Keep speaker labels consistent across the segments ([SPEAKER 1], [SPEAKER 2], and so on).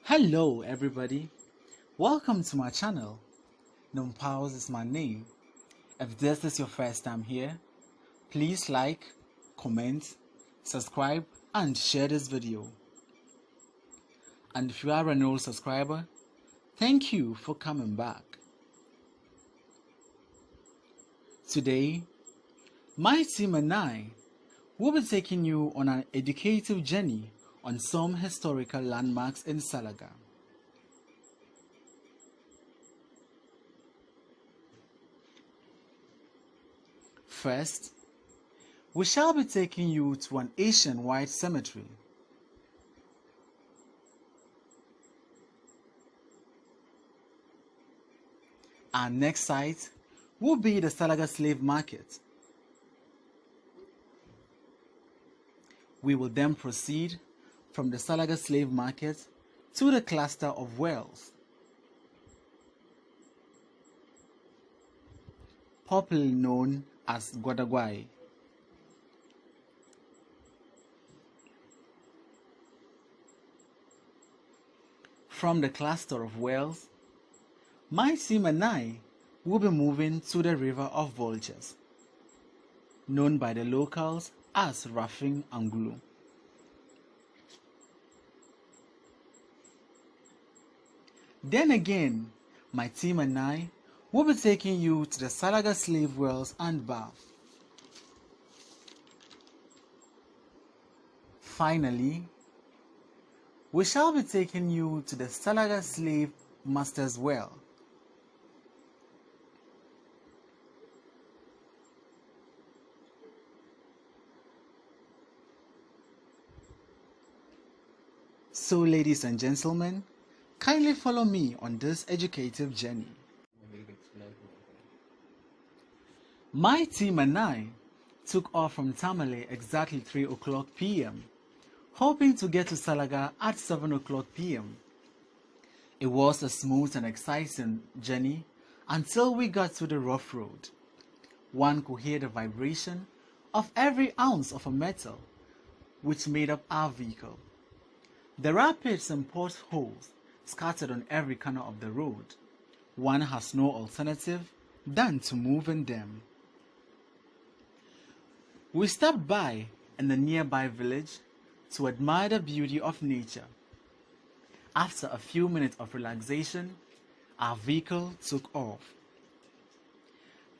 [SPEAKER 1] Hello everybody, welcome to my channel. Numpause is my name. If this is your first time here, please like, comment, subscribe and share this video. And if you are an old subscriber, thank you for coming back. Today, my team and I will be taking you on an educative journey on some historical landmarks in Salaga. First, we shall be taking you to an ancient white cemetery. Our next site will be the Salaga slave market. We will then proceed from the Salaga slave market to the cluster of wells, popularly known as Guadagwai. From the cluster of wells, my team and I will be moving to the river of vultures, known by the locals as Rafin Angulu. Then again, my team and I will be taking you to the Salaga slave wells and bath. Finally, we shall be taking you to the Salaga slave master's well. So ladies and gentlemen, kindly follow me on this educative journey. My team and I took off from Tamale exactly 3 o'clock p.m., hoping to get to Salaga at 7 o'clock p.m. It was a smooth and exciting journey until we got to the rough road. One could hear the vibration of every ounce of a metal which made up our vehicle. The rapids and potholes scattered on every corner of the road. One has no alternative than to move in them. We stopped by in the nearby village to admire the beauty of nature. After a few minutes of relaxation, our vehicle took off.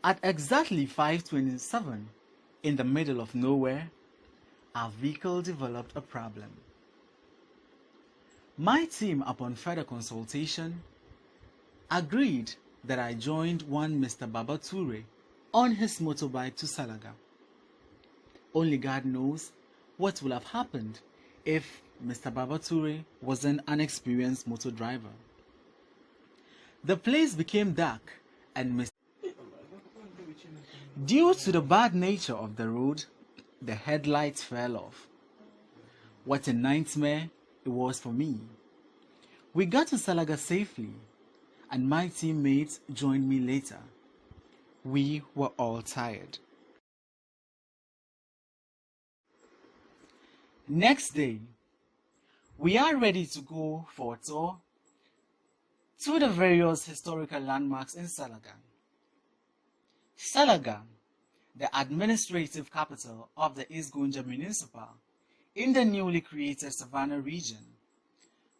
[SPEAKER 1] At exactly 5:27, in the middle of nowhere, our vehicle developed a problem. My team, upon further consultation, agreed that I joined one Mr. Baba Ture on his motorbike to Salaga. Only God knows what would have happened if Mr. Baba Ture wasn't an experienced motor driver. The place became dark and due to the bad nature of the road, the headlights fell off. What a nightmare it was for me. We got to Salaga safely, and my teammates joined me later. We were all tired. Next day, we are ready to go for a tour to the various historical landmarks in Salaga. Salaga, the administrative capital of the East Gonja Municipal in the newly created Savannah region,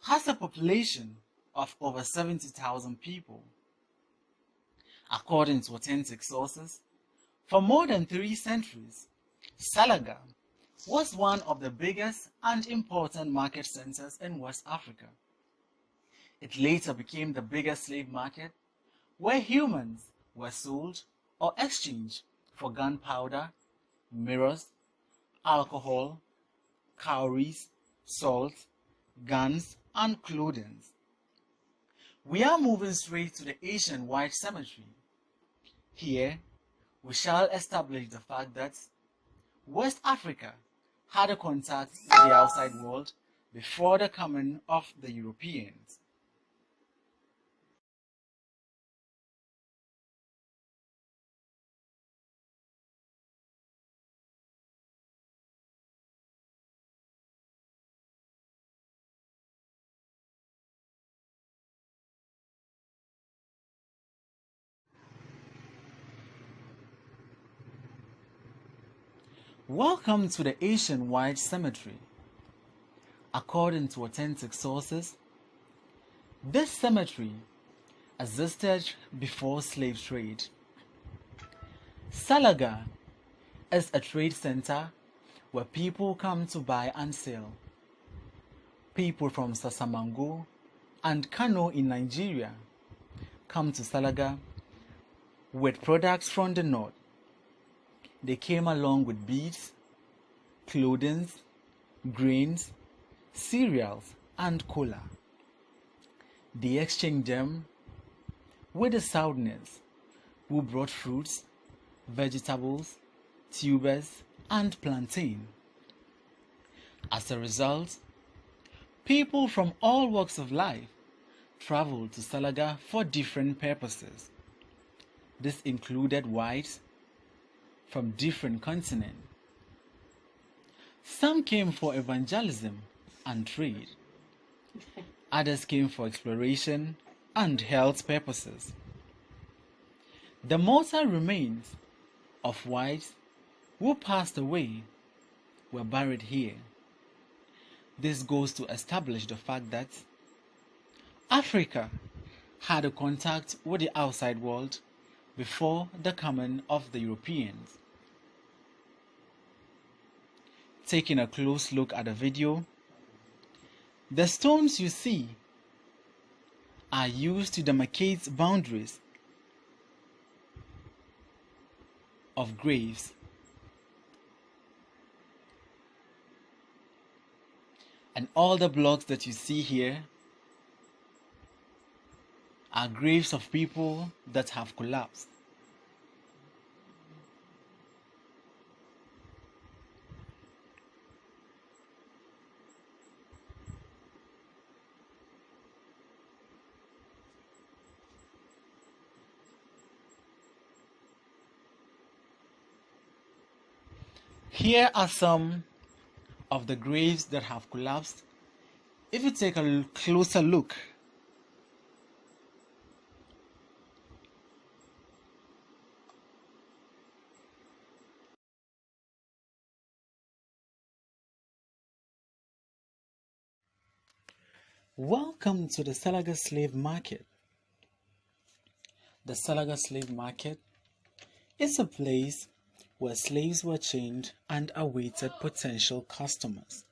[SPEAKER 1] has a population of over 70,000 people. According to authentic sources, for more than 3 centuries, Salaga was one of the biggest and important market centers in West Africa. It later became the biggest slave market, where humans were sold or exchanged for gunpowder, mirrors, alcohol, cowries, salt, guns, and clothing. We are moving straight to the ancient white cemetery. Here, we shall establish the fact that West Africa had a contact with the outside world before the coming of the Europeans. Welcome to the Asian White Cemetery. According to authentic sources, this cemetery existed before slave trade. Salaga is a trade center where people come to buy and sell. People from Sasamango and Kano in Nigeria come to Salaga with products from the north. They came along with beads, clothing, grains, cereals, and cola. They exchanged them with the Southerners, who brought fruits, vegetables, tubers, and plantain. As a result, people from all walks of life traveled to Salaga for different purposes. This included whites from different continents. Some came for evangelism and trade. Others came for exploration and health purposes. The mortal remains of whites who passed away were buried here. This goes to establish the fact that Africa had a contact with the outside world before the coming of the Europeans. Taking a close look at the video, the stones you see are used to demarcate boundaries of graves. And all the blocks that you see here are graves of people that have collapsed. Here are some of the graves that have collapsed. If you take a closer look, welcome to the Salaga slave market. The Salaga slave market is a place where slaves were chained and awaited potential customers.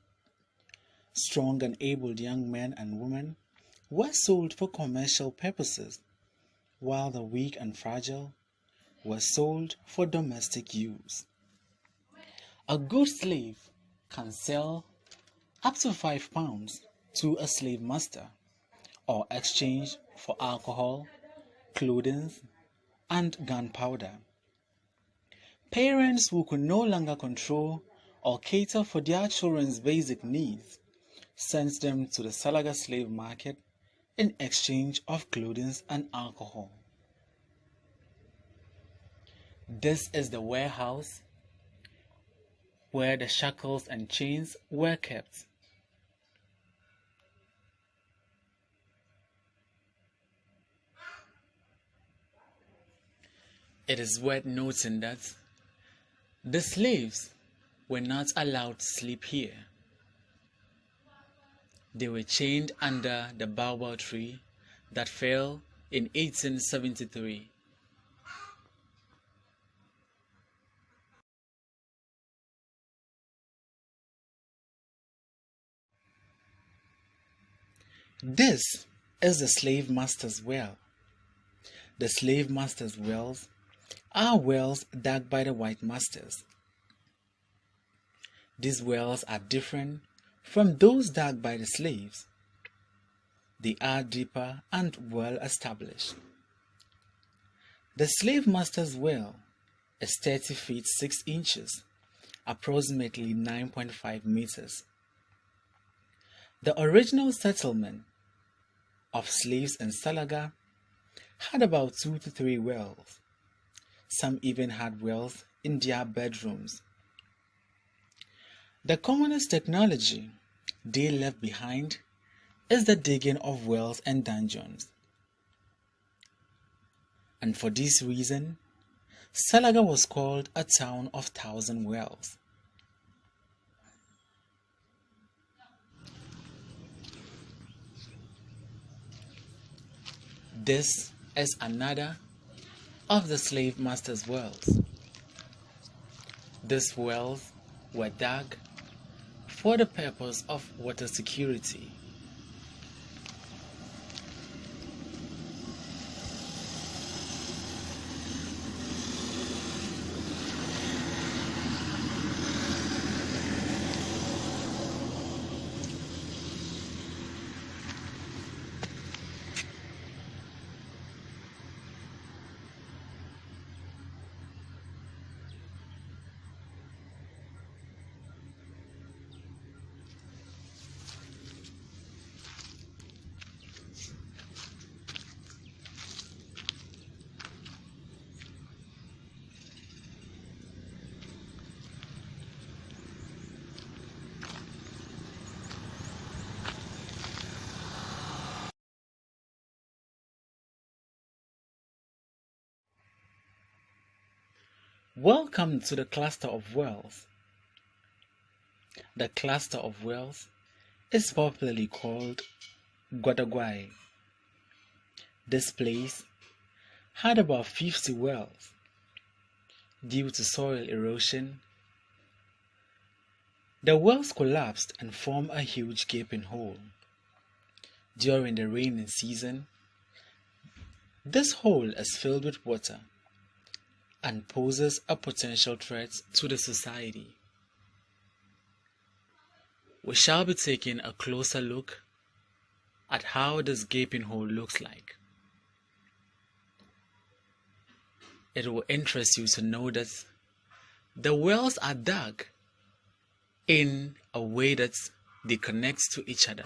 [SPEAKER 1] Strong and able young men and women were sold for commercial purposes, while the weak and fragile were sold for domestic use. A good slave can sell up to £5 to a slave master, or exchange for alcohol, clothing, and gunpowder. Parents who could no longer control or cater for their children's basic needs sent them to the Salaga slave market in exchange of clothing and alcohol. This is the warehouse where the shackles and chains were kept. It is worth noting that the slaves were not allowed to sleep here. They were chained under the baobab tree that fell in 1873. This is the slave master's well. The slave master's wells are wells dug by the white masters. These wells are different from those dug by the slaves. They are deeper and well established. The slave master's well is 30 feet 6 inches, approximately 9.5 meters. The original settlement of slaves in Salaga had about 2 to 3 wells. Some even had wells in their bedrooms. The commonest technology they left behind is the digging of wells and dungeons. And for this reason, Salaga was called a town of 1,000 wells. This is another of the slave master's wells. These wells were dug for the purpose of water security. Welcome to the cluster of wells. The cluster of wells is popularly called Guadaguay. This place had about 50 wells. Due to soil erosion, the wells collapsed and formed a huge gaping hole. During the rainy season, this hole is filled with water and poses a potential threat to the society. We shall be taking a closer look at how this gaping hole looks like. It will interest you to know that the wells are dug in a way that they connect to each other.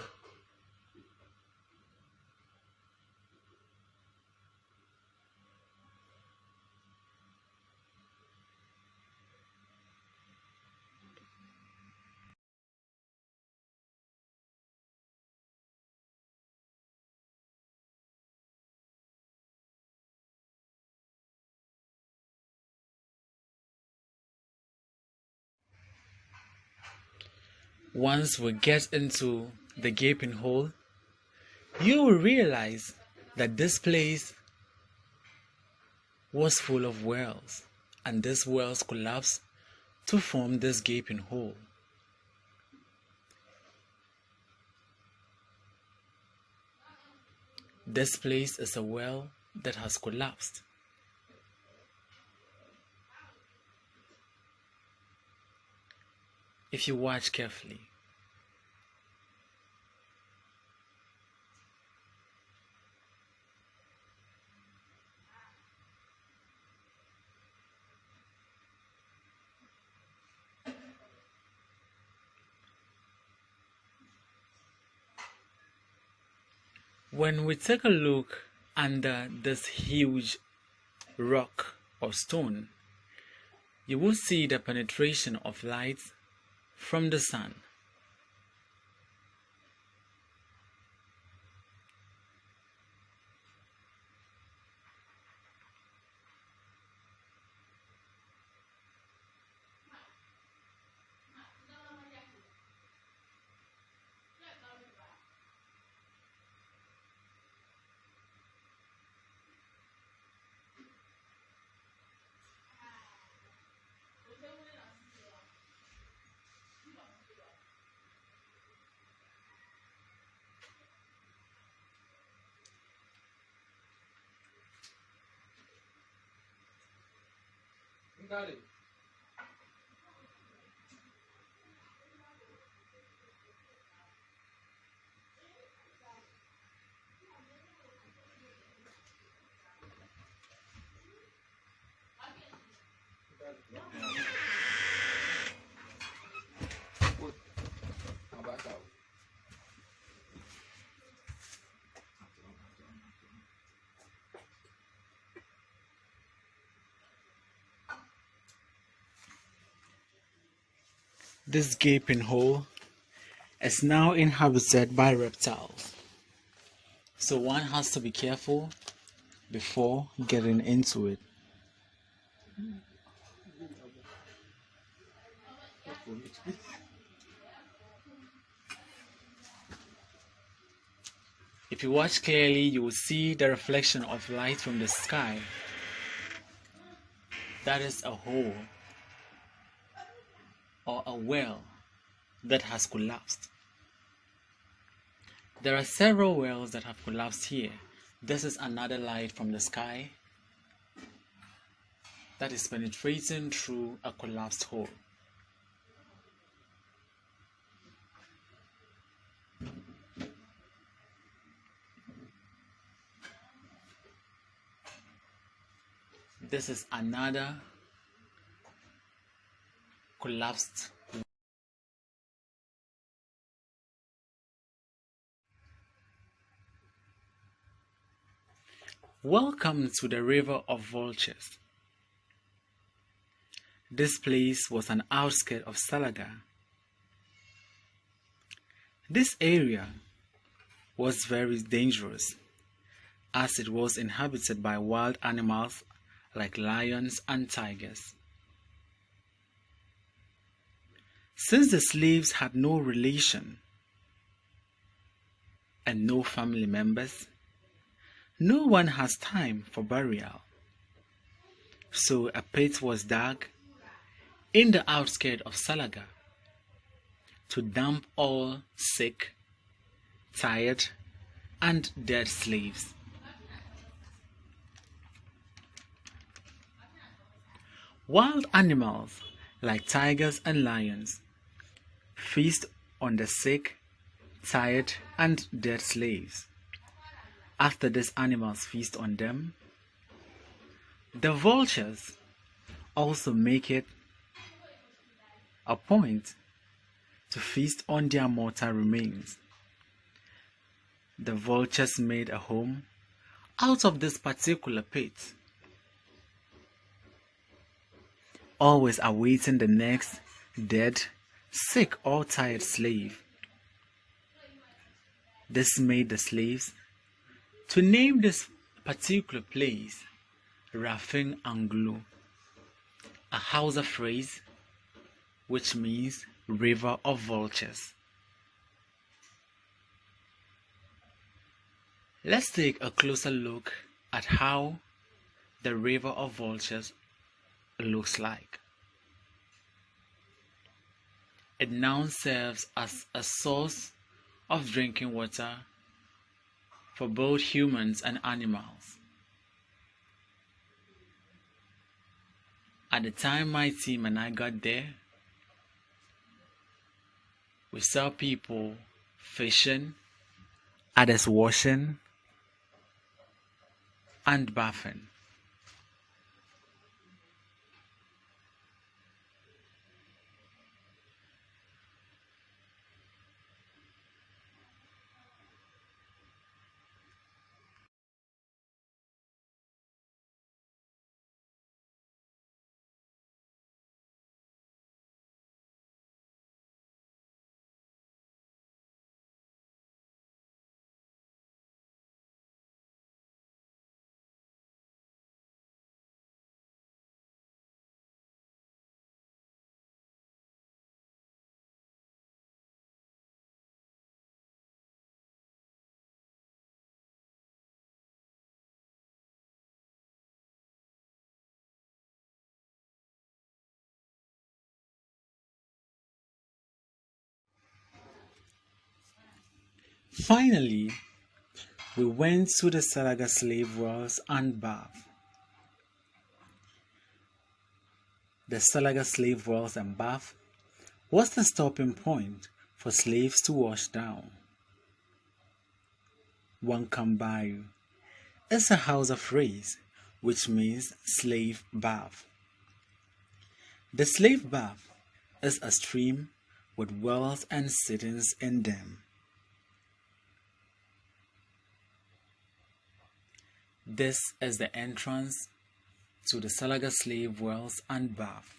[SPEAKER 1] Once we get into the gaping hole, you will realize that this place was full of wells, and these wells collapsed to form this gaping hole. This place is a well that has collapsed. If you watch carefully, when we take a look under this huge rock or stone, you will see the penetration of light from the sun. This gaping hole is now inhabited by reptiles, so one has to be careful before getting into it. If If you watch clearly, you will see the reflection of light from the sky. That is a hole or a well that has collapsed. There are several wells that have collapsed here. This is another light from the sky that is penetrating through a collapsed hole. This is another collapsed. Welcome to the River of Vultures. This place was an outskirt of Salaga. This area was very dangerous as it was inhabited by wild animals like lions and tigers. Since the slaves had no relation and no family members, no one has time for burial. So a pit was dug in the outskirts of Salaga to dump all sick, tired, and dead slaves. Wild animals like tigers and lions feast on the sick, tired, and dead slaves. After these animals feast on them, the vultures also make it a point to feast on their mortal remains. The vultures made a home out of this particular pit, always awaiting the next dead, sick, or tired slave. This made the slaves to name this particular place Rafin Anglo, a Hausa phrase which means River of Vultures. Let's take a closer look at how the River of Vultures looks like. It now serves as a source of drinking water for both humans and animals. At the time my team and I got there, we saw people fishing, others washing, and bathing. Finally, we went to the Salaga slave wells and bath. The Salaga slave wells and bath was the stopping point for slaves to wash down. Wankambayu is a Hausa phrase which means slave bath. The slave bath is a stream with wells and sittings in them. This is the entrance to the Salaga slave wells and bath.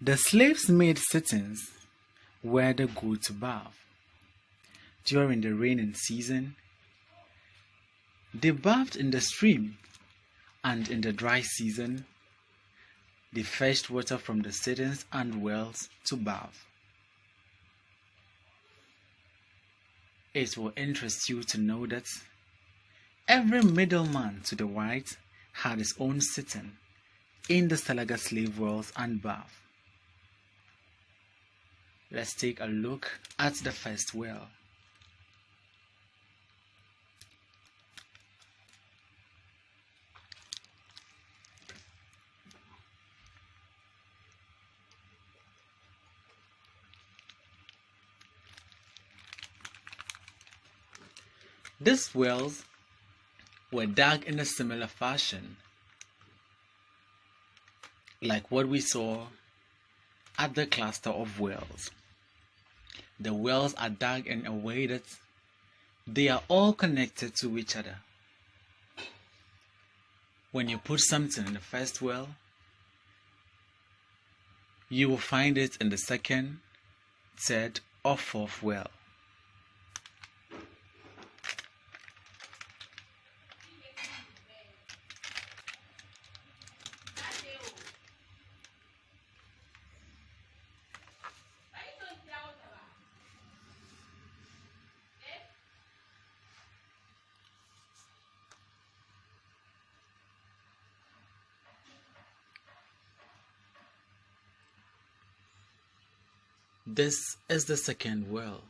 [SPEAKER 1] The slaves made sittings where they go to bathe. During the rainy season, they bathed in the stream, and in the dry season, they fetched water from the sittings and wells to bathe. It will interest you to know that every middleman to the white had his own sitting in the Salaga slave wells and bath. Let's take a look at the first well. These wells were dug in a similar fashion, like what we saw at the cluster of wells. The wells are dug in a way that they are all connected to each other. When you put something in the first well, you will find it in the second, third, or fourth well. This is the second well.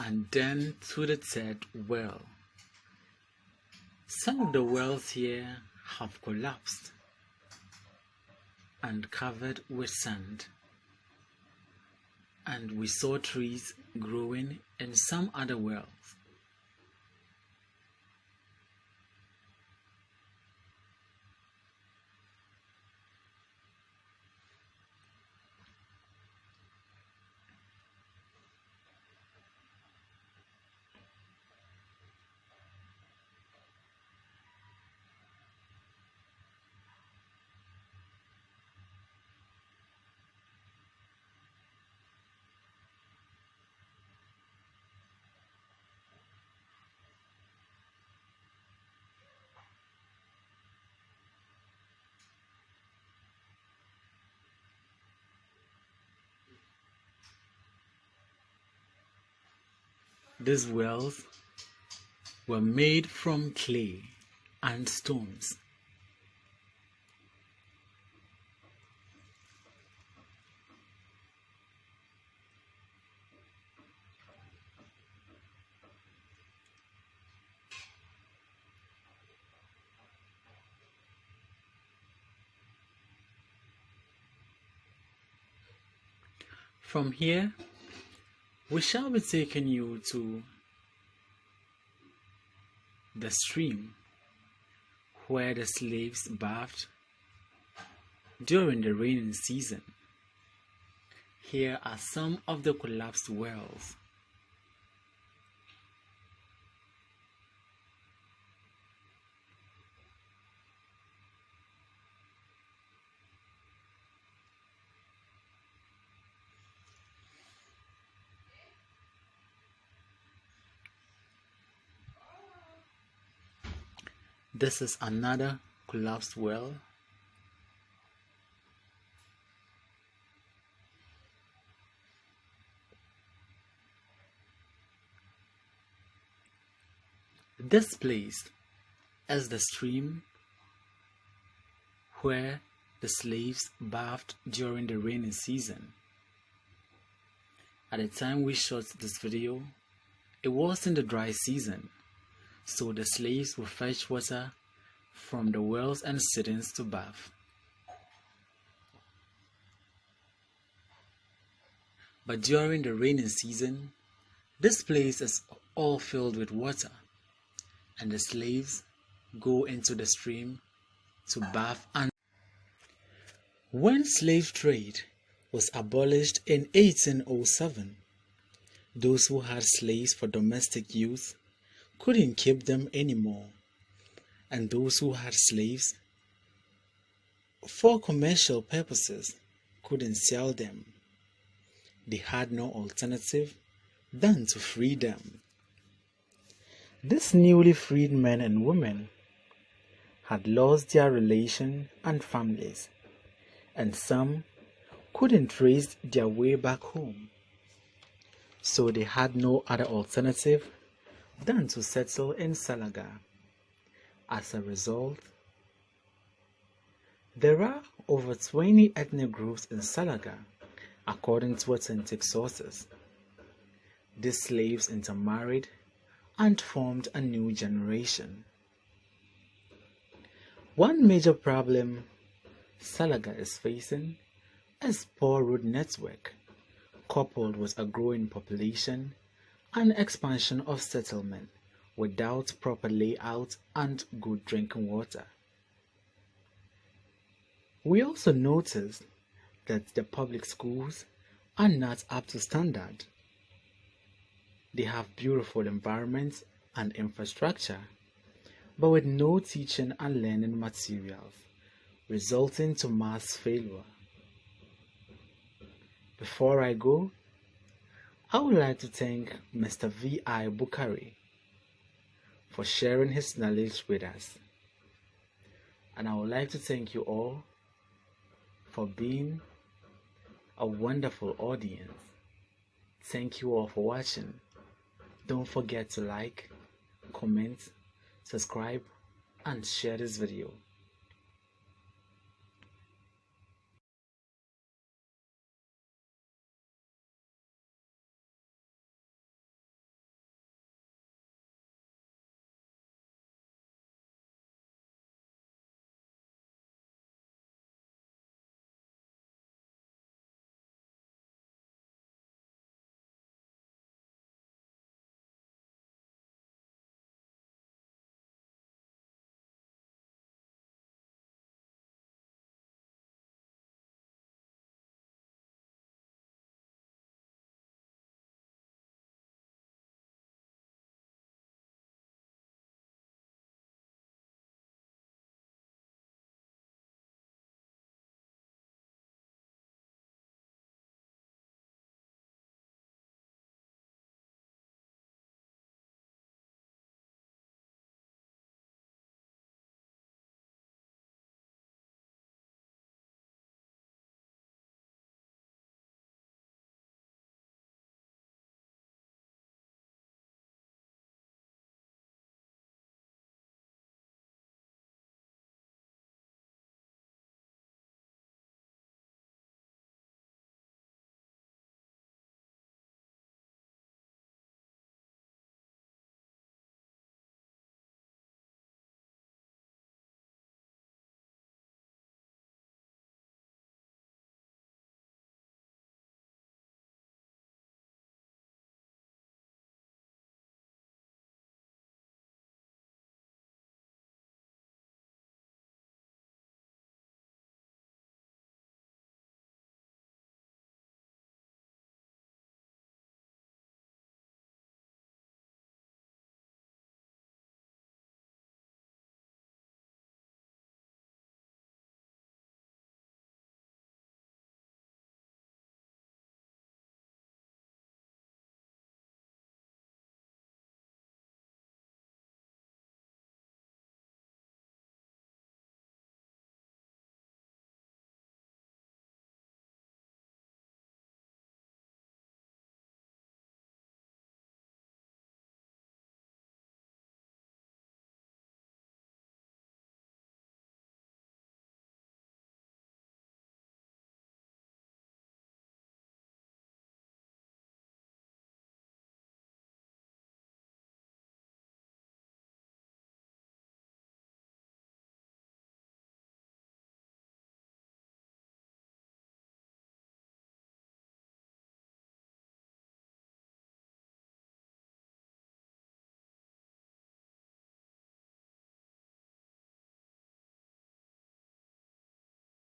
[SPEAKER 1] And then to the third well. Some of the wells here have collapsed and covered with sand, and we saw trees growing in some other wells. These wells were made from clay and stones. From here, we shall be taking you to the stream where the slaves bathed during the rainy season. Here are some of the collapsed wells. This is another collapsed well. This place is the stream where the slaves bathed during the rainy season. At the time we shot this video, it was in the dry season, so the slaves would fetch water from the wells and citings to bath. But during the rainy season, this place is all filled with water, and the slaves go into the stream to bath. And when slave trade was abolished in 1807, those who had slaves for domestic use couldn't keep them anymore, and those who had slaves for commercial purposes couldn't sell them. They had no alternative than to free them. These newly freed men and women had lost their relations and families, and some couldn't trace their way back home. So they had no other alternative than to settle in Salaga. As a result, there are over 20 ethnic groups in Salaga, according to authentic sources. These slaves intermarried and formed a new generation. One major problem Salaga is facing is poor road network, coupled with a growing population and expansion of settlement without proper layout and good drinking water. We also noticed that the public schools are not up to standard. They have beautiful environments and infrastructure, but with no teaching and learning materials, resulting to mass failure. Before I go, I would like to thank Mr. V.I. Bukari for sharing his knowledge with us. And I would like to thank you all for being a wonderful audience. Thank you all for watching. Don't forget to like, comment, subscribe, and share this video.